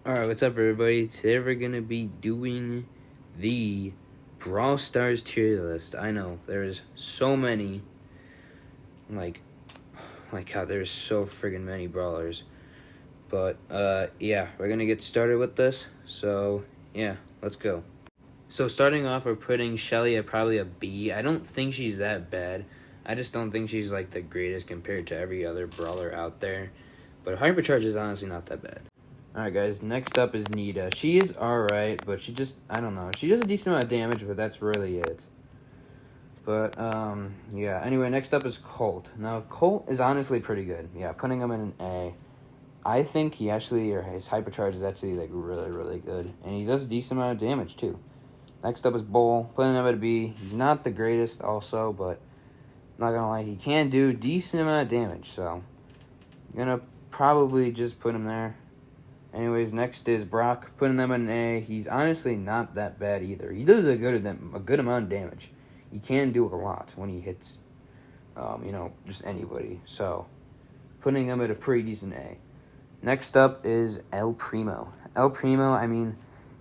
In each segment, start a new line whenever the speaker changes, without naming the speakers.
Alright, what's up, everybody? Today we're gonna be doing the Brawl Stars tier list. I know, there's so many. Like, my god, there's so friggin' many brawlers. But, yeah, we're gonna get started with this. So, yeah, let's go. So, starting off, we're putting Shelly at probably a B. I don't think she's that bad. I just don't think she's, like, the greatest compared to every other brawler out there. But Hypercharge is honestly not that bad. Alright, guys, next up is Nita. She is alright, but she just, I don't know. She does a decent amount of damage, but that's really it. But, yeah. Anyway, next up is Colt. Now, Colt is honestly pretty good. Yeah, putting him in an A. I think he actually, or his Hypercharge is actually, like, really, really good. And he does a decent amount of damage, too. Next up is Bull. Putting him at a B. He's not the greatest also, but not gonna lie, he can do a decent amount of damage. So, I'm gonna probably just put him there. Anyways, next is Brock. Putting them in an A. He's honestly not that bad either. He does a good amount of damage. He can do a lot when he hits, just anybody. So, putting him at a pretty decent A. Next up is El Primo. El Primo, I mean,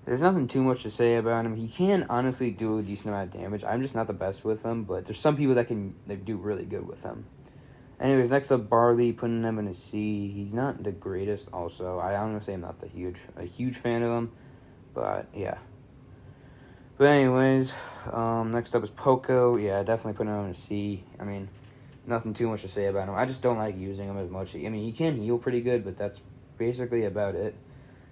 there's nothing too much to say about him. He can honestly do a decent amount of damage. I'm just not the best with him, but there's some people that can do really good with him. Anyways, next up, Barley, putting him in a C. He's not the greatest also. I honestly am not a huge fan of him, but yeah. But anyways, next up is Poco. Yeah, definitely putting him in a C. I mean, nothing too much to say about him. I just don't like using him as much. I mean, he can heal pretty good, but that's basically about it.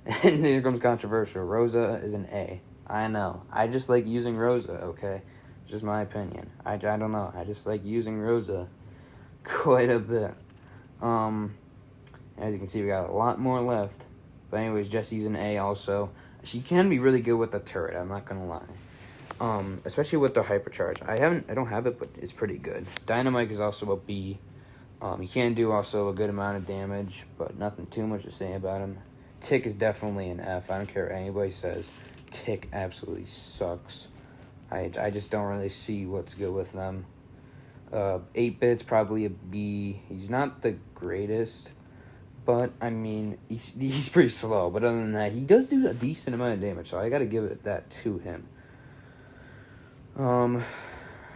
And here comes controversial. Rosa is an A. I know. I just like using Rosa, okay? It's just my opinion. I don't know. I just like using Rosa quite a bit. As you can see, we got a lot more left. But anyways, Jessie's an A also. She can be really good with the turret, I'm not gonna lie. Especially with the Hypercharge. I don't have it, but it's pretty good. Dynamite is also a B. He can do also a good amount of damage, but nothing too much to say about him. Tick is definitely an F. I don't care what anybody says. Tick absolutely sucks. I just don't really see what's good with them. 8-bit's probably a B. He's not the greatest, but I mean, he's pretty slow. But other than that, he does do a decent amount of damage, so I gotta give that to him.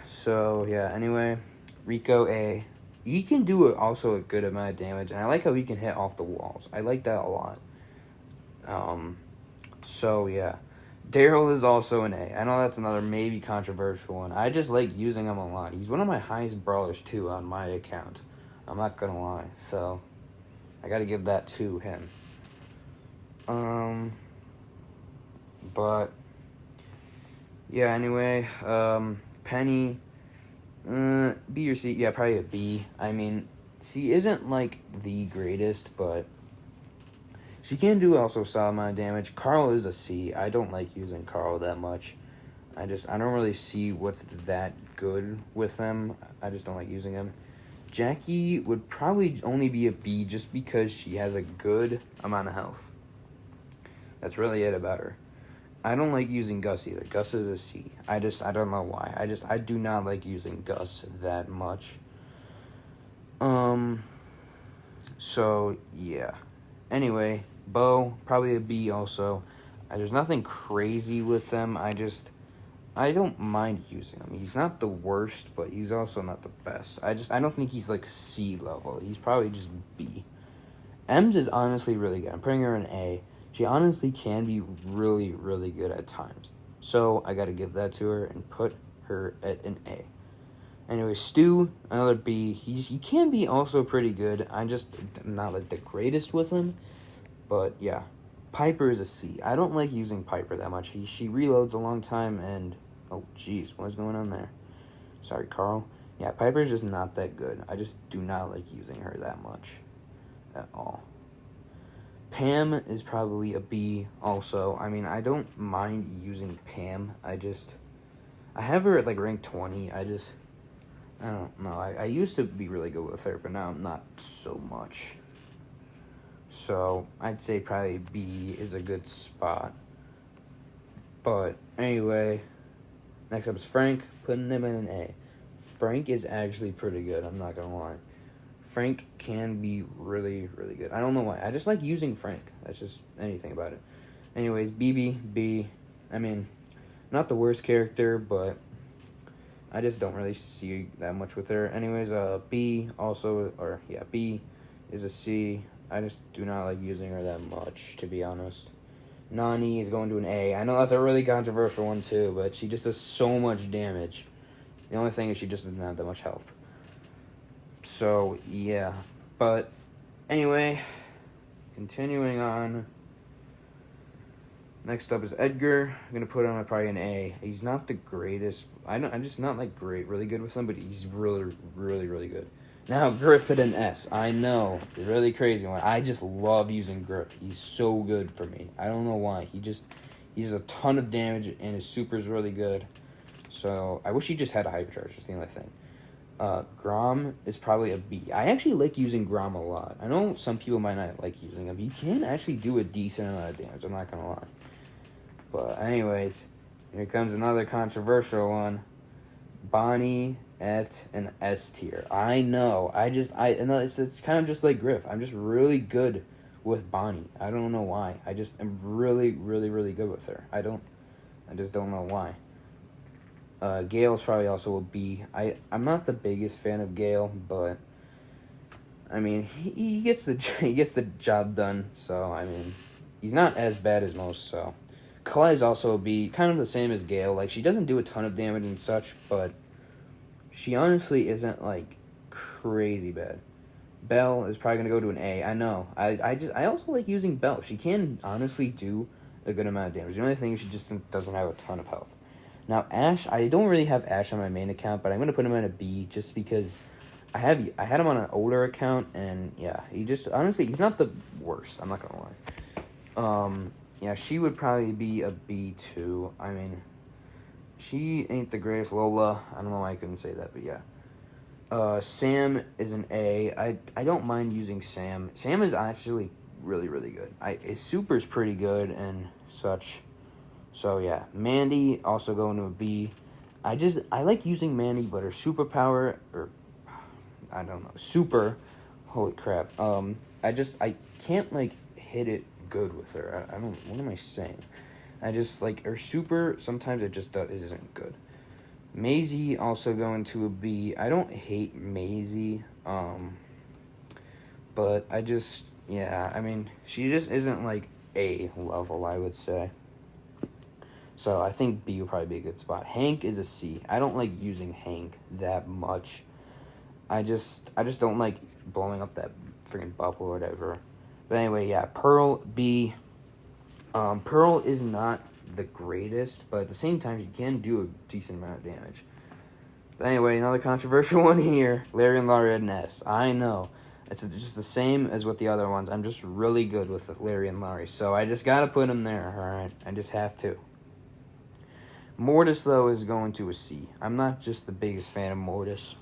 So yeah. Anyway, Rico A. He can do also a good amount of damage, and I like how he can hit off the walls. I like that a lot. So yeah. Daryl is also an A. I know that's another maybe controversial one. I just like using him a lot. He's one of my highest brawlers, too, on my account. I'm not gonna lie. So, I gotta give that to him. But, yeah, anyway, Penny, B or C? Yeah, probably a B. I mean, she isn't, like, the greatest, but she can do also solid amount of damage. Carl is a C. I don't like using Carl that much. I don't really see what's that good with them. I just don't like using them. Jackie would probably only be a B just because she has a good amount of health. That's really it about her. I don't like using Gus either. Gus is a C. I don't know why. I do not like using Gus that much. So, yeah. Anyway, Bo, probably a B also. There's nothing crazy with them. I don't mind using him. He's not the worst, but he's also not the best. I don't think he's like C level. He's probably just B. Ems is honestly really good. I'm putting her in A. She honestly can be really, really good at times. So I gotta give that to her and put her at an A. Anyway, Stu, another B. He can be also pretty good. I'm not like the greatest with him. But yeah. Piper is a C. I don't like using Piper that much. She reloads a long time and... Oh, jeez. What's going on there? Sorry, Carl. Yeah, Piper's just not that good. I just do not like using her that much. At all. Pam is probably a B also. I mean, I don't mind using Pam. I have her at like rank 20. I don't know. I used to be really good with her, but now I'm not so much. So, I'd say probably B is a good spot. But, anyway, next up is Frank, putting him in an A. Frank is actually pretty good, I'm not gonna lie. Frank can be really, really good. I don't know why. I just like using Frank. That's just anything about it. Anyways, BB, B. I mean, not the worst character, but I just don't really see that much with her. Anyways, B also, or yeah, B is a C. I just do not like using her that much, to be honest. Nani is going to an A. I know that's a really controversial one too, but she just does so much damage. The only thing is she just doesn't have that much health. So, yeah. But, anyway, continuing on. Next up is Edgar. I'm going to put him probably an A. He's not the greatest. I'm just not, like, really good with him, but he's really, really, really good. Now, Griff at an S. I know. The really crazy one. I just love using Griff. He's so good for me. I don't know why. He does a ton of damage, and his super is really good. So, I wish he just had a hypercharge. That's the only thing. Grom is probably a B. I actually like using Grom a lot. I know some people might not like using him. He can actually do a decent amount of damage. I'm not going to lie. But anyways, here comes another controversial one. Bonnie at an S tier. I know. It's kind of just like Griff. I'm just really good with Bonnie. I don't know why. I just am really, really, really good with her. I just don't know why. Gale is probably also a B. I'm not the biggest fan of Gale, but I mean he gets the job done. So I mean he's not as bad as most. So Clay is also a B, kind of the same as Gale. Like she doesn't do a ton of damage and such, but she honestly isn't like crazy bad. Belle is probably gonna go to an A. I know. I also like using Belle. She can honestly do a good amount of damage. The only thing is she just doesn't have a ton of health. Now, Ash, I don't really have Ash on my main account, but I'm going to put him at a B just because I had him on an older account, and yeah, honestly, he's not the worst. I'm not going to lie. Yeah, she would probably be a B too. I mean, she ain't the greatest. Lola, I don't know why I couldn't say that, but yeah. Sam is an A. I don't mind using Sam. Sam is actually really, really good. His super's pretty good and such. So, yeah, Mandy also going to a B. I like using Mandy, but her superpower, I don't know, holy crap. I can't, like, hit it good with her. What am I saying? I just, like, her super, sometimes it isn't good. Maisie also going to a B. I don't hate Maisie, but I mean, she just isn't, like, A level, I would say. So I think B would probably be a good spot. Hank is a C. I don't like using Hank that much. I just don't like blowing up that freaking bubble or whatever. But anyway, yeah, Pearl, B. Pearl is not the greatest, but at the same time, she can do a decent amount of damage. But anyway, another controversial one here. Larry and Laurie at an S. I know. It's just the same as with the other ones. I'm just really good with Larry and Laurie. So I just got to put them there, alright? I just have to. Mortis, though, is going to a C. I'm not just the biggest fan of Mortis.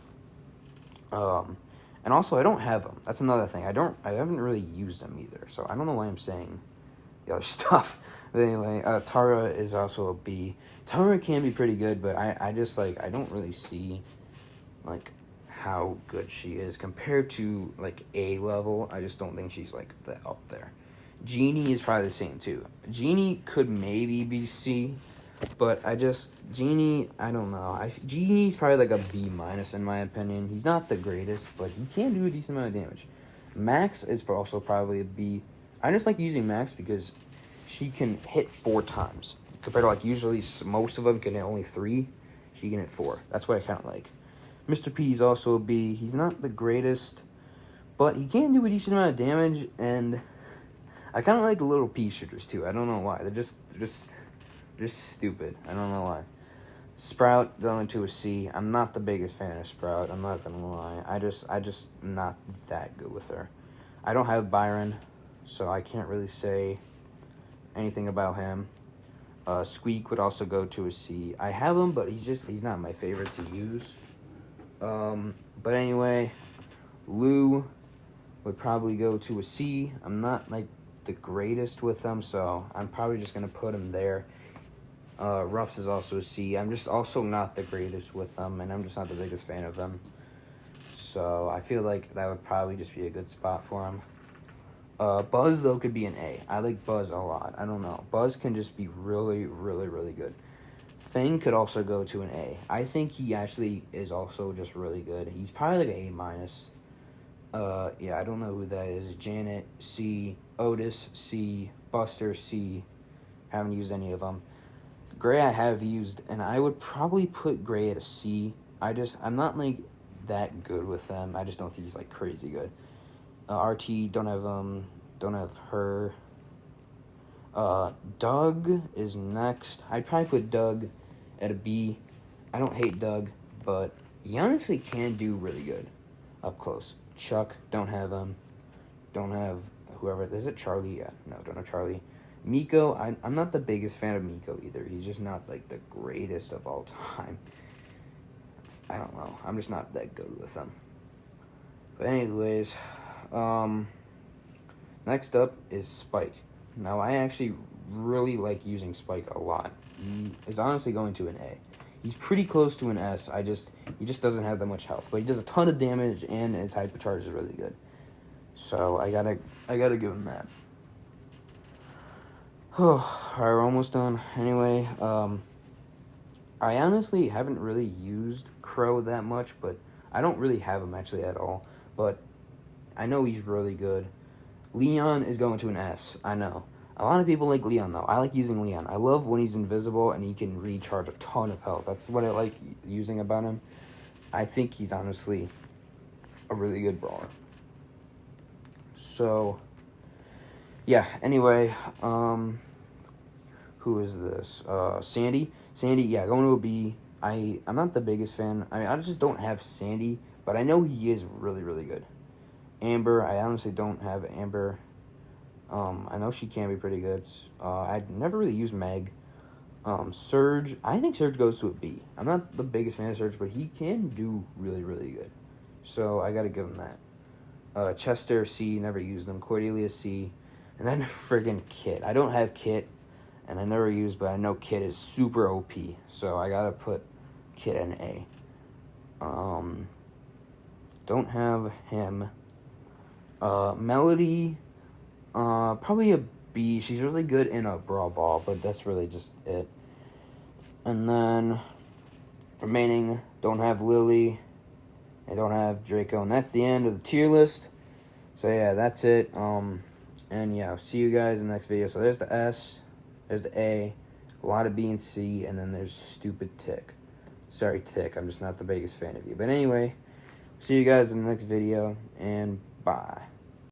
And also, I don't have him. That's another thing. I haven't really used him either, so I don't know why I'm saying the other stuff. But anyway, Tara is also a B. Tara can be pretty good, but I don't really see, like, how good she is compared to, like, A level. I just don't think she's, like, up there. Genie is probably the same, too. Genie could maybe be C. But Genie, I don't know. Genie's probably like a B- in my opinion. He's not the greatest, but he can do a decent amount of damage. Max is also probably a B. I just like using Max because she can hit 4 times. Compared to like usually most of them can hit only 3. She can hit 4. That's what I kind of like. Mr. P is also a B. He's not the greatest, but he can do a decent amount of damage. And I kind of like the little pea shooters too. I don't know why. They're just stupid. I don't know why. Sprout going to a C. I'm not the biggest fan of Sprout. I'm not gonna lie. I just not that good with her. I don't have Byron, so I can't really say anything about him. Squeak would also go to a C. I have him, but he's not my favorite to use. But anyway, Lou would probably go to a C. I'm not like the greatest with them, so I'm probably just gonna put him there. Ruffs is also a C. I'm just also not the greatest with them, and I'm just not the biggest fan of them. So I feel like that would probably just be a good spot for him. Buzz, though, could be an A. I like Buzz a lot. I don't know. Buzz can just be really, really, really good. Fang could also go to an A. I think he actually is also just really good. He's probably like an A minus. Yeah, I don't know who that is. Janet, C. Otis, C. Buster, C. Haven't used any of them. Gray I have used, and I would probably put Gray at a C. I'm not like that good with them. I just don't think he's like crazy good. RT, don't have her. Doug is next. I'd probably put Doug at a B. I don't hate Doug, but he honestly can do really good up close. Chuck, don't have him. Don't have whoever. Is it Charlie? Yeah, no, don't have Charlie. Miko, I'm not the biggest fan of Miko either. He's just not like the greatest of all time. I don't know. I'm just not that good with him. But anyways, next up is Spike. Now, I actually really like using Spike a lot. He is honestly going to an A. He's pretty close to an S. He just doesn't have that much health, but he does a ton of damage, and his hypercharge is really good. So I gotta give him that. Alright, we're almost done. Anyway, I honestly haven't really used Crow that much, but I don't really have him actually at all. But I know he's really good. Leon is going to an S. I know. A lot of people like Leon, though. I like using Leon. I love when he's invisible and he can recharge a ton of health. That's what I like using about him. I think he's honestly a really good brawler. So, yeah. Anyway, who is this? Sandy. Sandy, yeah, going to a B. I'm not the biggest fan. I just don't have Sandy, but I know he is really, really good. Amber, I honestly don't have Amber. I know she can be pretty good. I've never really used Meg. Surge, I think Surge goes to a B. I'm not the biggest fan of Surge, but he can do really, really good. So I gotta give him that. Chester, C, never used him. Cordelia, C. And then friggin' Kit. I don't have Kit, and I never used, but I know Kit is super OP. So I gotta put Kit in A. Don't have him. Melody, probably a B. She's really good in a brawl ball, but that's really just it. And then remaining, don't have Lily. I don't have Draco, and that's the end of the tier list. So yeah, that's it. And yeah, I'll see you guys in the next video. So there's the S, there's the A, a lot of B and C, and then there's stupid Tick. Sorry, Tick, I'm just not the biggest fan of you. But anyway, see you guys in the next video, and bye.